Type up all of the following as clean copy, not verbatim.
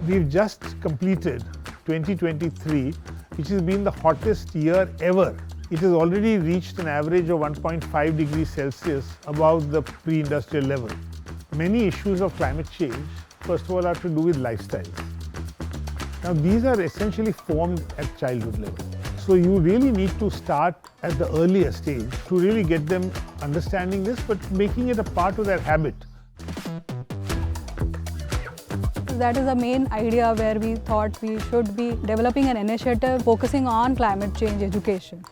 We've just completed 2023, which has been the hottest year ever. It has already reached an average of 1.5 degrees Celsius above the pre-industrial level. Many issues of climate change, first of all, have to do with lifestyles. Now, these are essentially formed at childhood level. So you really need to start at the earlier stage to really get them understanding this, but making it a part of their habit. That is the main idea where we thought we should be developing an initiative focusing on climate change education.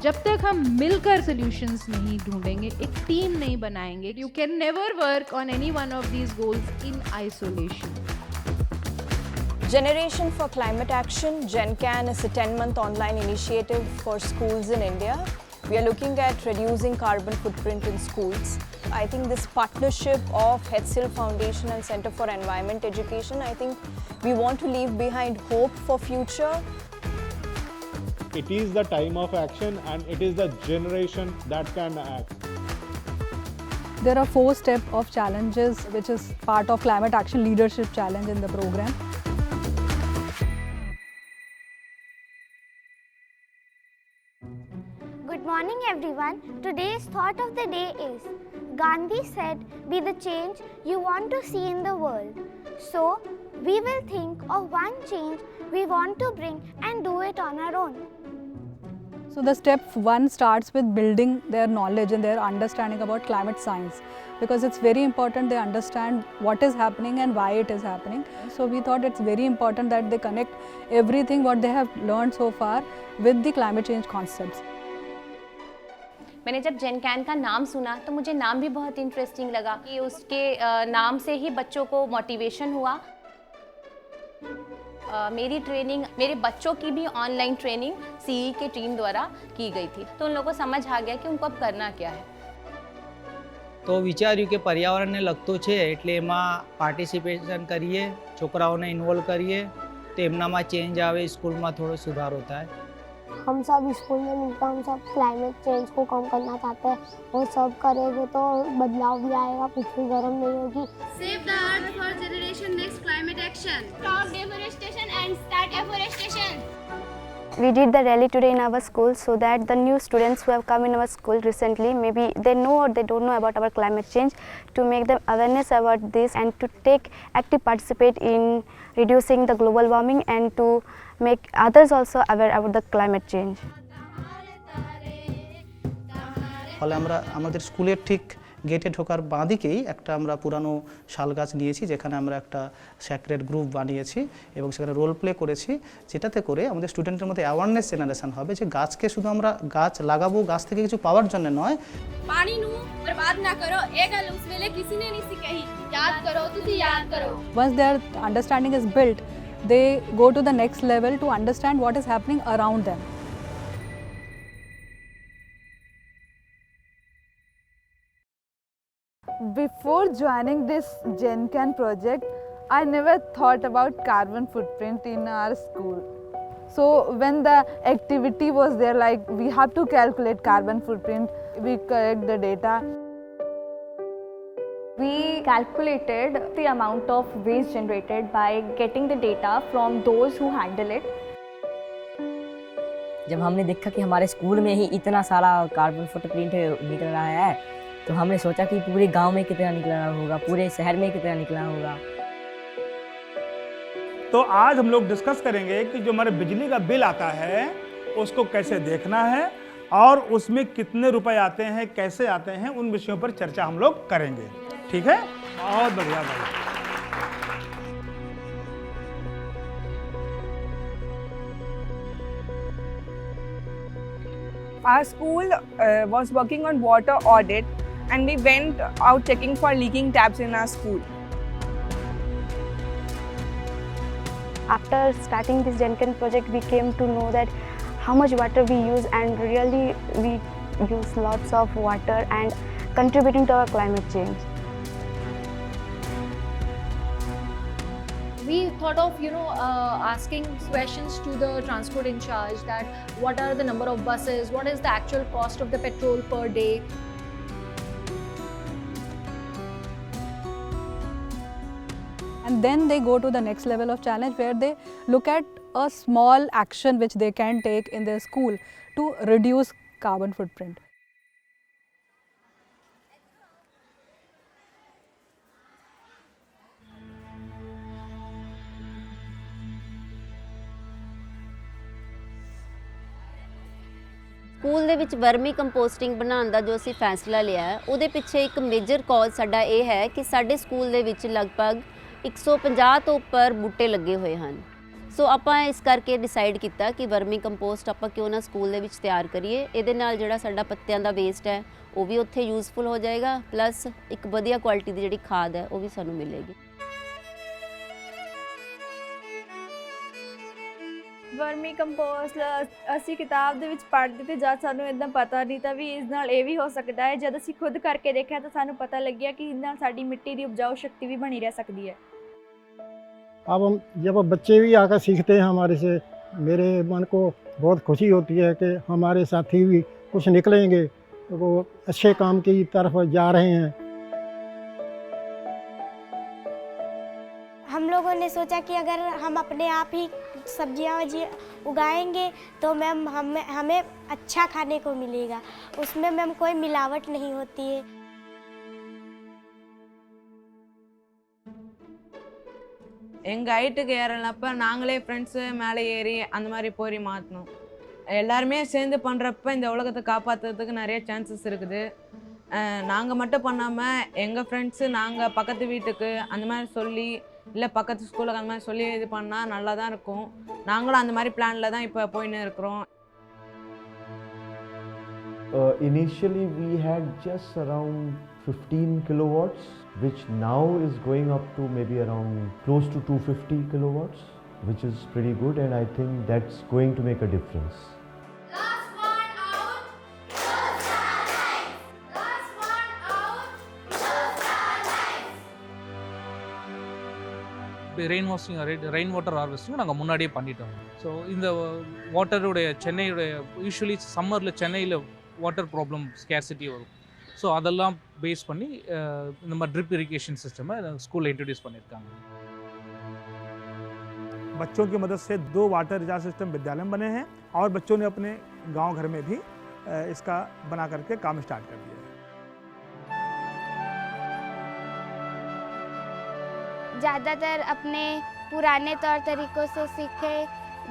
जब तक हम मिलकर solutions नहीं ढूंढेंगे, एक team नहीं बनाएंगे, you can never work on any one of these goals in isolation. Generation for Climate Action, GenCan, is a 10-month online initiative for schools in India. We are looking at reducing carbon footprint in schools. I think this partnership of HETSIL Foundation and Center for Environment Education, I think we want to leave behind hope for future. It is the time of action and it is the generation that can act. There are 4 steps of challenges which is part of Climate Action Leadership Challenge in the program. Good morning everyone. Today's thought of the day is, Gandhi said, be the change you want to see in the world. So, we will think of one change we want to bring and do it on our own. So the step 1 starts with building their knowledge and their understanding about climate science, because it's very important they understand what is happening and why it is happening. So we thought it's very important that they connect everything what they have learned so far with the climate change concepts. मैंने जब जेनकैन का नाम सुना तो मुझे नाम भी बहुत इंटरेस्टिंग लगा कि उसके नाम से ही बच्चों को मोटिवेशन हुआ। मेरी ट्रेनिंग, मेरे बच्चों की भी ऑनलाइन ट्रेनिंग सीई के टीम द्वारा की गई थी, तो उन लोगों को समझ आ गया कि उनको अब करना क्या है। तो विचार्યું કે પર્યાવરણને લગતું છે એટલે એમાં પાર્ટિસિપેશન કરીએ, છોકરાઓને ઇન્વોલ્વ કરીએ તો એમનામાં ચેન્જ આવે, સ્કૂલમાં થોડો સુધારો થાય। हम सब स्कूल में मिलकर हम सब क्लाइमेट चेंज को कम करना चाहते हैं। वो सब करेंगे तो बदलाव भी आएगा, पृथ्वी गर्म नहीं होगी। Save the earth for generation next climate action. Stop deforestation and start afforestation. We did the rally today in our school so that the new students who have come in our school recently, maybe they know or they don't know about our climate change, to make them awareness about this and to take active participate in reducing the global warming and to make others also aware about the climate change. ফলে আমরা আমাদের স্কুলের ঠিক গেটে ঢোকার বাঁদিকেই একটা আমরা পুরানো শাল গাছ নিয়েছি, যেখানে আমরা একটা স্যাক্রেড গ্রুপ বানিয়েছি এবং সেখানে রোল প্লে করেছি, যেটাতে করে আমাদের স্টুডেন্টের মধ্যে অ্যাওয়ারনেস জেনারেশন হবে যে গাছকে শুধু আমরা গাছ লাগাবো, গাছ থেকে কিছু পাওয়ার জন্য নয়। पानी नू बर्बाद ना करो, ये गल उस वेले किसी ने नहीं सिखाई। याद करो, तुसी याद करो। Once their understanding is built, they go to the next level to understand what is happening around them. Before joining this GenCan project, I never thought about carbon footprint in our school. So when the activity was there, like we have to calculate carbon footprint, we collect the data. We calculated the amount of waste generated by getting the data from those who handle it. जब हमने देखा कि हमारे school में ही इतना सारा carbon footprint निकल रहा है, तो हमने सोचा कि पूरे गांव में कितना निकलना होगा, पूरे शहर में कितना निकलना होगा। तो आज हम लोग डिस्कस करेंगे कि जो हमारे बिजली का बिल आता है उसको कैसे देखना है और उसमें कितने रुपए आते हैं, कैसे आते हैं, उन विषयों पर चर्चा हम लोग करेंगे। ठीक है, बहुत बढ़िया भाई। Our school was working on water audit and we went out checking for leaking taps in our school. After starting this GenCan project, we came to know that how much water we use, and really we use lots of water and contributing to our climate change. We thought of, asking questions to the transport in charge, that what are the number of buses, what is the actual cost of the petrol per day. and then they go to the next level of challenge where they look at a small action which they can take in their school to reduce carbon footprint. School ਦੇ ਵਿੱਚ vermi composting ਬਣਾਉਣ ਦਾ ਜੋ ਅਸੀਂ ਫੈਸਲਾ ਲਿਆ ਹੈ ਉਹਦੇ ਪਿੱਛੇ ਇੱਕ ਮੇਜਰ ਕਾਜ਼ ਸਾਡਾ ਇਹ ਹੈ ਕਿ ਸਾਡੇ ਸਕੂਲ ਦੇ ਵਿੱਚ ਲਗਭਗ 150 ਤੋਂ ਉੱਪਰ ਬੂਟੇ ਲੱਗੇ ਹੋਏ ਹਨ। ਸੋ ਆਪਾਂ ਇਸ ਕਰਕੇ ਡਿਸਾਈਡ ਕੀਤਾ ਕਿ ਵਰਮੀ ਕੰਪੋਸਟ ਆਪਾਂ ਕਿਉਂ ਨਾ ਸਕੂਲ ਦੇ ਵਿੱਚ ਤਿਆਰ ਕਰੀਏ। ਇਹਦੇ ਨਾਲ ਜਿਹੜਾ ਸਾਡਾ ਪੱਤਿਆਂ ਦਾ ਵੇਸਟ ਹੈ ਉਹ ਵੀ ਉੱਥੇ ਯੂਜ਼ਫੁਲ ਹੋ ਜਾਏਗਾ, ਪਲੱਸ ਇੱਕ ਵਧੀਆ ਕੁਆਲਿਟੀ ਦੀ ਜਿਹੜੀ ਖਾਦ ਹੈ ਉਹ ਵੀ ਸਾਨੂੰ ਮਿਲੇਗੀ। ਵਰਮੀ ਕੰਪੋਸਟ ਅਸੀਂ ਕਿਤਾਬ ਦੇ ਵਿੱਚ ਪੜ੍ਹਦੇ ਤੇ ਜਦ ਸਾਨੂੰ ਇਦਾਂ ਪਤਾ ਨਹੀਂ ਤਾਂ ਵੀ ਇਸ ਨਾਲ ਇਹ ਵੀ ਹੋ ਸਕਦਾ ਹੈ। ਜਦ ਅਸੀਂ ਖੁਦ ਕਰਕੇ ਦੇਖਿਆ ਤਾਂ ਸਾਨੂੰ ਪਤਾ ਲੱਗਿਆ ਕਿ ਇਸ ਨਾਲ ਸਾਡੀ ਮਿੱਟੀ ਦੀ ਉਪਜਾਊ शक्ति भी बनी रह सकती है। अब हम जब बच्चे भी आकर सीखते हैं हमारे से, मेरे मन को बहुत खुशी होती है कि हमारे साथी भी कुछ निकलेंगे तो वो अच्छे काम की तरफ जा रहे हैं। हम लोगों ने सोचा कि अगर हम अपने आप ही सब्जियां उगाएंगे तो मैम हमें अच्छा खाने को मिलेगा, उसमें मैम कोई मिलावट नहीं होती है। எங்கள் ஹைட்டுக்கு ஏறலப்ப நாங்களே ஃப்ரெண்ட்ஸு மேலே ஏறி அந்த மாதிரி போரி மாற்றணும். எல்லாருமே சேர்ந்து பண்ணுறப்ப இந்த உலகத்தை காப்பாற்றுறதுக்கு நிறைய சான்சஸ் இருக்குது. நாங்கள் மட்டும் பண்ணாமல் எங்கள் ஃப்ரெண்ட்ஸு நாங்கள் பக்கத்து வீட்டுக்கு அந்த மாதிரி சொல்லி இல்லை பக்கத்து ஸ்கூலுக்கு அந்த மாதிரி சொல்லி இது பண்ணால் நல்லா தான் இருக்கும். நாங்களும் அந்த மாதிரி பிளானில் தான் இப்போ போயின்னு இருக்கிறோம். Initially we had just around 15 kilowatts, which now is going up to maybe around close to 250 kilowatts, which is pretty good, and I think that's going to make a difference. Rain water harvesting நாங்கள் முன்னாடியே பண்ணிட்டோம். So இந்த வாட்டருடைய சென்னையுடைய usually சம்மரில் சென்னையில் water problem scarcity வரும். So அதெல்லாம் base பண்ணி இந்த மாதிரி drip irrigation system school introduce பண்ணியிருக்காங்க। बच्चों की मदद से 2 वाटर रिचार्ज सिस्टम विद्यालय में बने हैं और बच्चों ने अपने गांव घर में भी इसका बना करके काम स्टार्ट कर दिया है। ज़्यादातर अपने पुराने तौर तरीक़ों से सीखे,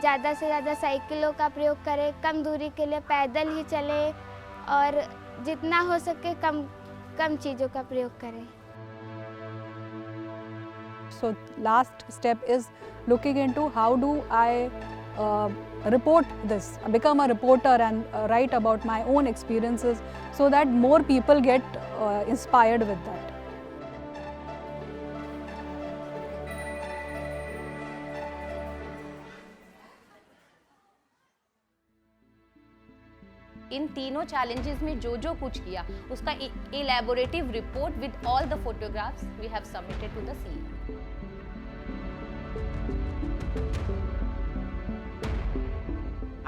ज़्यादा से ज़्यादा साइकिलों का प्रयोग करें, कम दूरी के लिए पैदल ही चलें और जितना हो सके कम चीज़ों का प्रयोग करें। So last step is looking into how do I report this, become a reporter and write about my own experiences so that more people get inspired with that. इन तीनों चैलेंजेस में जो जो कुछ किया उसका elaborative report with all the photographs we have submitted to the CEO.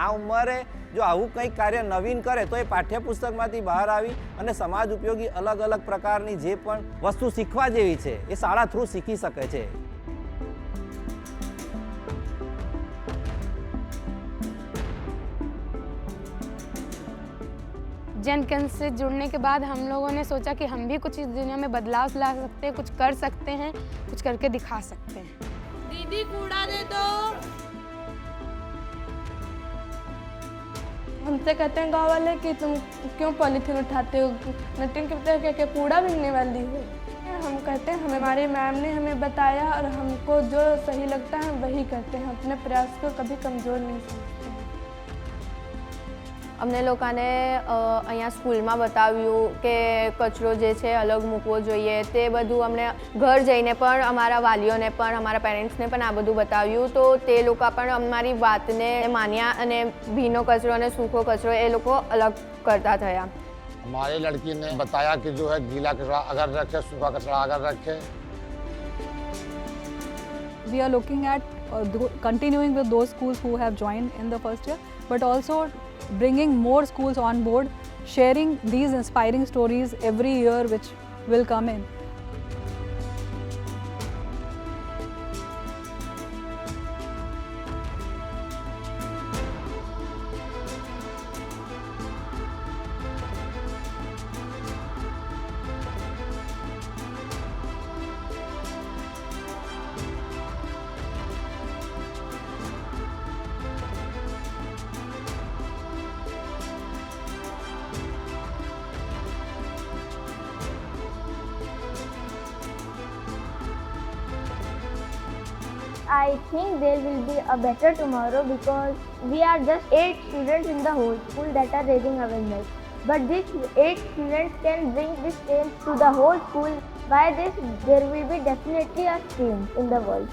આ ઉંમરે જો આવું કંઈક કાર્ય નવીન કરે તો એ પાઠ્યપુસ્તકમાંથી બહાર આવી અને સમાજ ઉપયોગી અલગ અલગ પ્રકારની જે પણ વસ્તુ શીખવા જેવી છે એ શાળા થ્રુ શીખી શકે છે। जनकन से जुड़ने के बाद हम लोगों ने सोचा कि हम भी कुछ इस दुनिया में बदलाव ला सकते हैं, कुछ कर सकते हैं, कुछ करके दिखा सकते हैं। दीदी कूड़ा दे दो। हमसे कहते हैं गाँव वाले कि तुम क्यों पॉलीथीन उठाते हो, नटिंग के कूड़ा बिकने वाली हो। हम कहते हैं हमारे मैम ने हमें बताया और हमको जो सही लगता है वही करते हैं, अपने प्रयास को कभी कमज़ोर नहीं समझते। અમને લોકોને અહીંયા સ્કૂલમાં બતાવ્યું કે કચરો જે છે અલગ મૂકવો જોઈએ, તે બધું અમને ઘર જઈને પણ અમારા વાલીઓને પણ અમારા પેરેન્ટ્સને પણ આ બધું બતાવ્યું, તો તે લોકો પણ અમારી વાતને માન્યા અને ભીનો કચરો અને સૂકો કચરો એ લોકો અલગ કરતા થયા। हमारी लड़की ने बताया कि जो है गीला कचरा अगर रखे, सूखा कचरा अगर रखे। We are looking at continuing with those schools who have joined in the first year, but also bringing more schools on board, sharing these inspiring stories every year which will come in. I think there will be a better tomorrow because we are just 8 students in the whole school that are raising awareness. But these 8 students can bring this change to the whole school. By this, there will be definitely a change in the world.